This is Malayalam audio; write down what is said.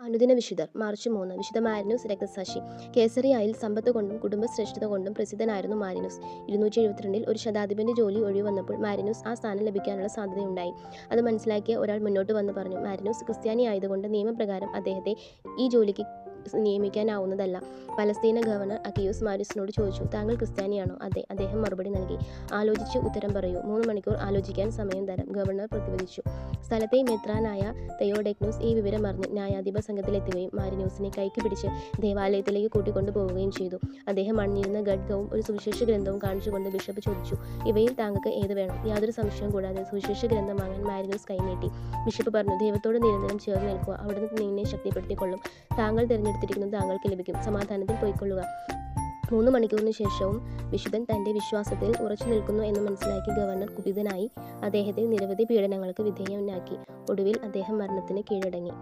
അനുദിന വിശുദ്ധർ. മാർച്ച് 3. വിശുദ്ധ മാരിനൂസ് രക്തസാക്ഷി. കേസറിയായിൽ സമ്പത്ത് കൊണ്ടും കുടുംബശ്രേഷ്ഠത കൊണ്ടും പ്രസിദ്ധനായിരുന്നു മാരിനൂസ്. 272 ഒരു ശതാധിപന്റെ ജോലി ഒഴിവ് വന്നപ്പോൾ മാരിനൂസ് ആ സ്ഥാനം ലഭിക്കാനുള്ള സാധ്യതയുണ്ടായി. അത് മനസ്സിലാക്കിയ ഒരാൾ മുന്നോട്ട് വന്ന് പറഞ്ഞു, മാരിനൂസ് ക്രിസ്ത്യാനി ആയതുകൊണ്ട് നിയമപ്രകാരം അദ്ദേഹത്തെ ഈ ജോലിക്ക് നിയമിക്കാനാവുന്നതല്ല. പലസ്തീന ഗവർണർ അക്കിയൂസ് മാരിനൂസിനോട് ചോദിച്ചു, താങ്കൾ ക്രിസ്ത്യാനിയാണോ? അതെ. അദ്ദേഹം മറുപടി നൽകി. ആലോചിച്ച് ഉത്തരം പറയൂ. 3 മണിക്കൂർ ആലോചിക്കാൻ സമയം തരാം, ഗവർണർ പ്രതിവദിച്ചു. സ്ഥലത്തെ മെത്രാനായ തെയോഡെക്നൂസ് ഈ വിവരം അറിഞ്ഞ് ന്യായാധിപ സംഘത്തിലെത്തുകയും മാരിനൂസിനെ കൈക്ക് പിടിച്ച് ദേവാലയത്തിലേക്ക് കൂട്ടിക്കൊണ്ടു പോവുകയും ചെയ്തു. അദ്ദേഹം അണിഞ്ഞിരുന്ന ഖഡ്ഗവും ഒരു സുവിശേഷ ഗ്രന്ഥവും കാണിച്ചുകൊണ്ട് ബിഷപ്പ് ചോദിച്ചു, ഇവയിൽ താങ്കൾക്ക് ഏത് വേണം? യാതൊരു സംശയവും കൂടാതെ സുവിശേഷ ഗ്രന്ഥം വാങ്ങാൻ മാരിനൂസ് കൈനീട്ടി. ബിഷപ്പ് പറഞ്ഞു, ദൈവത്തോട് നിരന്തരം ചേർന്ന് നിൽക്കുക, അവിടുന്ന് നിന്നെ ശക്തിപ്പെടുത്തിക്കൊള്ളും. താങ്കൾ തിരഞ്ഞെടുത്തിരിക്കുന്നത് താങ്കൾക്ക് ലഭിക്കും. സമാധാനത്തിൽ പോയിക്കൊള്ളുക. 3 മണിക്കൂറിന് ശേഷവും വിശുദ്ധൻ തന്റെ വിശ്വാസത്തിൽ ഉറച്ചു നിൽക്കുന്നു എന്ന് മനസ്സിലാക്കി ഗവർണർ കുപിതനായി അദ്ദേഹത്തെ നിരവധി പീഡനങ്ങൾക്ക് വിധേയനാക്കി. ഒടുവിൽ അദ്ദേഹം മരണത്തിന് കീഴടങ്ങി.